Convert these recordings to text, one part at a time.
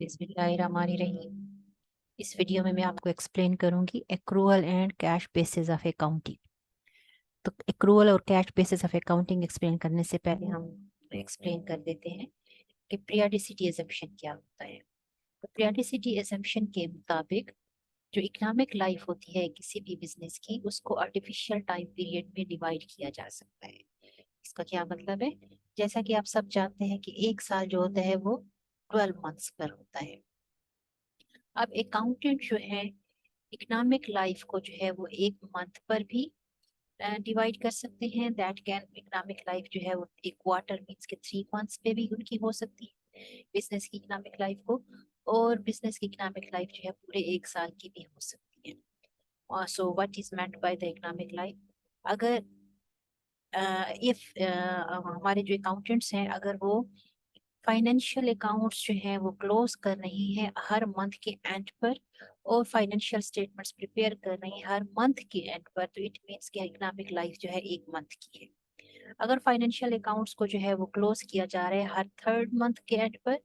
बिस्मिल्लाहिर्रहमानिर्रहीम। इस वीडियो में मैं आपको एक्सप्लेन करूंगी accrual and cash basis of accounting. तो एक्रूअल और cash basis of accounting explain करने से पहले हम एक्सप्लेन कर देते हैं कि पीरियडिसिटी असम्पशन क्या होता है। तो पीरियडिसिटी असम्पशन के मुताबिक जो इकोनॉमिक लाइफ होती है किसी भी बिजनेस की, उसको आर्टिफिशियल टाइम पीरियड में डिवाइड किया जा सकता है। इसका क्या मतलब है? जैसा कि आप सब जानते हैं कि एक साल जो होता है वो 12 मंथ्स पर होता है। अब अकाउंटेंट जो है इकोनॉमिक लाइफ को जो है वो एक मंथ पर भी डिवाइड कर सकते हैं। दैट कैन इकोनॉमिक लाइफ जो है वो एक क्वार्टर मींस के 3 मंथ्स पे भी उनकी हो सकती है बिजनेस की इकोनॉमिक लाइफ को। और बिजनेस की इकोनॉमिक लाइफ जो है पूरे एक साल की भी हो सकती है। और so what is meant by the economic life? अगर इफ हमारे जो अकाउंटेंट्स हैं अगर वो फाइनेंशियल अकाउंट्स जो है वो क्लोज कर रही है हर मंथ के एंड पर, और फाइनेंशियल स्टेटमेंट्स प्रिपेयर कर रही है हर मंथ के एंड पर, तो इट मीन्स कि इकोनॉमिक लाइफ जो है एक मंथ की है। अगर फाइनेंशियल अकाउंट्स को जो है वो क्लोज किया जा रहा है हर थर्ड मंथ के एंड पर,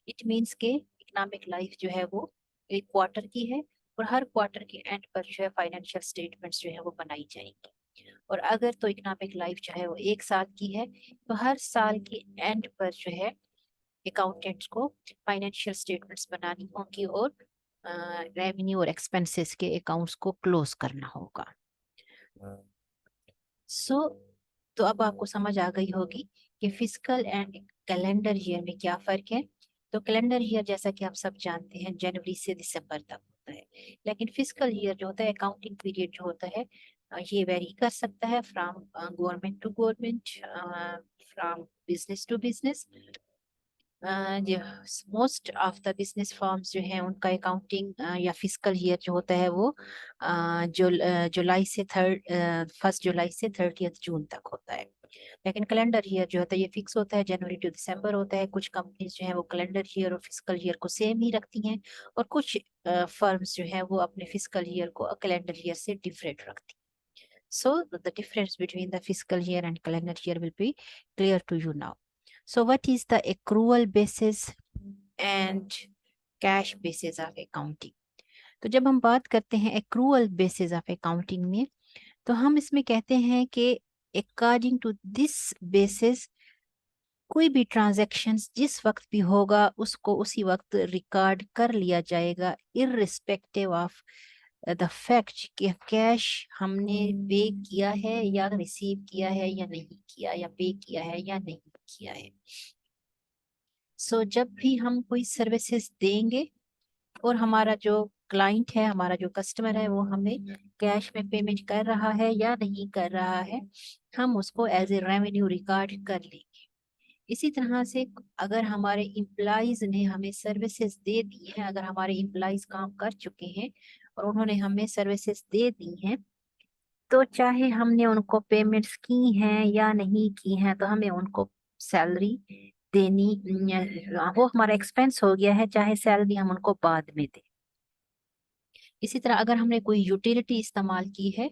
इट मीन्स के इकोनॉमिक लाइफ जो है वो एक क्वार्टर की है, और हर क्वार्टर के एंड पर जो है फाइनेंशियल स्टेटमेंट्स जो है वो बनाई जाएंगी। और अगर तो इकोनॉमिक लाइफ जो है वो एक साल की है, तो हर साल के एंड पर जो है अकाउंटेंट्स को फाइनेंशियल स्टेटमेंट्स बनानी होगी और रेवेन्यू और एक्सपेंसेस के अकाउंट्स को क्लोज करना होगा। सो तो अब आपको समझ आ गई होगी कि फिजिकल एंड कैलेंडर ईयर में क्या फर्क है। तो कैलेंडर ईयर जैसा कि आप सब जानते हैं जनवरी से दिसंबर तक होता है, लेकिन फिजिकल ईयर जो होता है अकाउंटिंग पीरियड जो होता है ये वेरी कर सकता है from government to government, from business to business. Most of the business firms जो हैं उनका अकाउंटिंग या फिजिकल ईयर जो होता है वो जुलाई से 30 जून तक होता है। लेकिन कैलेंडर ईयर जो होता है ये फिक्स होता है, जनवरी टू दिसंबर होता है। कुछ कंपनीज जो है वो कैलेंडर ईयर और फिजिकल ईयर को सेम ही रखती हैं, और कुछ फर्म्स जो है वो अपने फिजिकल ईयर को कैलेंडर ईयर से डिफरेंट रखती हैं। So the difference between the fiscal year and calendar year will be clear to you now. So what is the accrual basis and cash basis of accounting? तो जब हम बात करते हैं accrual basis of accounting में, तो हम इसमें कहते हैं कि according to this basis कोई भी ट्रांजैक्शन जिस वक्त भी होगा उसको उसी वक्त रिकॉर्ड कर लिया जाएगा, इररिस्पेक्टिव ऑफ द फैक्ट कि कैश हमने पे किया है या रिसीव किया है या नहीं किया, या पे किया है या नहीं किया है। सो जब भी हम कोई सर्विसेज देंगे और हमारा जो क्लाइंट है, हमारा जो कस्टमर है, वो हमें कैश में पेमेंट कर रहा है या नहीं कर रहा है, हम उसको एज ए रेवेन्यू रिकॉर्ड कर लेंगे। इसी तरह से अगर हमारे इम्प्लॉइज ने हमें सर्विसेज दे दी हैं, अगर हमारे इम्प्लॉइज काम कर चुके हैं और उन्होंने हमें सर्विसेज दे दी हैं, तो चाहे हमने उनको पेमेंट्स की हैं या नहीं की हैं, तो हमें उनको सैलरी देनी, वो हमारा एक्सपेंस हो गया है, चाहे सैलरी हम उनको बाद में दें। इसी तरह अगर हमने कोई यूटिलिटी इस्तेमाल की है,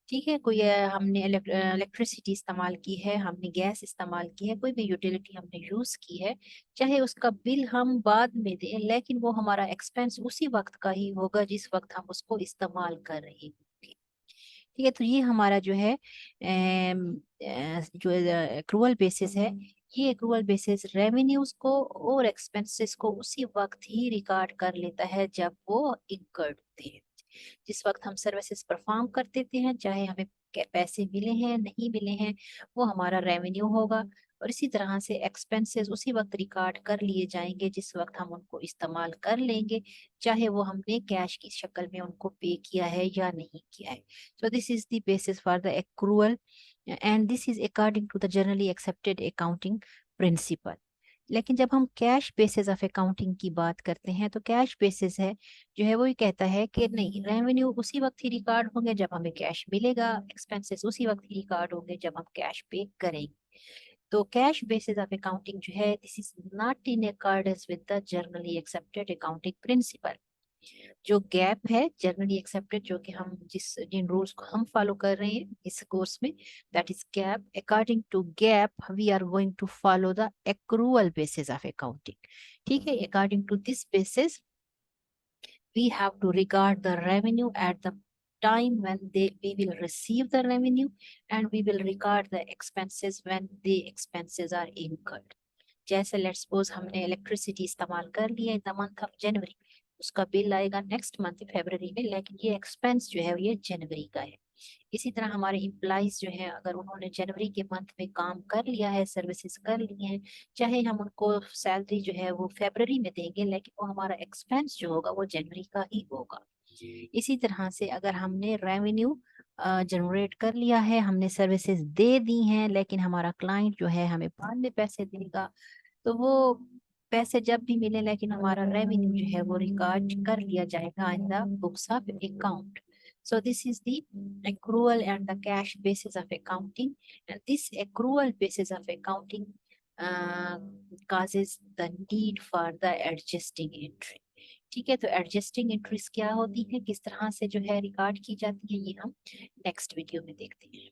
ठीक है, कोई हमने इलेक्ट्रिसिटी इस्तेमाल की है, हमने गैस इस्तेमाल की है, कोई भी यूटिलिटी हमने यूज की है, चाहे उसका बिल हम बाद में दें, लेकिन वो हमारा एक्सपेंस उसी वक्त का ही होगा जिस वक्त हम उसको इस्तेमाल कर रहे होंगे। ठीक है, तो ये हमारा जो है जो एक्रूअल बेसिस है, ये एक्रूअल बेसिस रेवेन्यूज को और एक्सपेंसेस को उसी वक्त ही रिकॉर्ड कर लेता है जब वो इनकर्ड होते हैं। जिस वक्त हम सर्विसेज परफॉर्म कर देते हैं, चाहे हमें पैसे मिले हैं नहीं मिले हैं, वो हमारा रेवेन्यू होगा। और इसी तरह से एक्सपेंसेस उसी वक्त रिकॉर्ड कर लिए जाएंगे जिस वक्त हम उनको इस्तेमाल कर लेंगे, चाहे वो हमने कैश की शक्ल में उनको पे किया है या नहीं किया है। So this is the basis for the accrual, and this is according to the generally accepted accounting principle. लेकिन जब हम कैश बेसिस ऑफ अकाउंटिंग की बात करते हैं, तो कैश बेसिस है जो है वो ये कहता है कि नहीं, रेवेन्यू उसी वक्त ही रिकॉर्ड होंगे जब हमें कैश मिलेगा, एक्सपेंसेस उसी वक्त ही रिकॉर्ड होंगे जब हम कैश पे करेंगे। तो कैश बेसिस ऑफ अकाउंटिंग जो है, this is not in accordance with the generally accepted accounting principle. जो गैप है जनरली एक्सेप्टेड, जो कि हम जिन रूल्स को हम फॉलो कर रहे हैं इस कोर्स में, that is GAAP. According to GAAP we are going to follow the accrual basis of accounting. ठीक है, according to this basis we have to regard the revenue at the time when we will receive the revenue, and we will regard the expenses when the expenses are incurred. जैसे let's suppose हमने electricity इस्तेमाल कर लिया in the month of January, उसका bill आएगा next month फरवरी में, लेकिन ये एक्सपेंस जो है ये जनवरी का है। इसी तरह हमारे इम्प्लॉइज जो है, अगर उन्होंने जनवरी के मंथ में काम कर लिया है, सर्विसेज कर ली हैं, चाहे हम उनको सैलरी जो है वो फरवरी में देंगे, लेकिन वो हमारा एक्सपेंस जो होगा वो जनवरी का ही होगा। इसी तरह से अगर हमने रेवेन्यू जनरेट कर लिया है, हमने सर्विसेज दे दी हैं, लेकिन हमारा क्लाइंट जो है हमें बाद में पैसे देगा, तो वो पैसे जब भी मिले, लेकिन हमारा रेवेन्यू जो है वो रिकॉर्ड कर लिया जाएगा in the books of account. So this is the accrual and the cash basis of accounting, and this accrual basis of accounting uh, causes the need for the adjusting entry। ठीक है, तो adjusting entries क्या होती है, किस तरह से जो है रिकॉर्ड की जाती है, ये हम नेक्स्ट वीडियो में देखते हैं।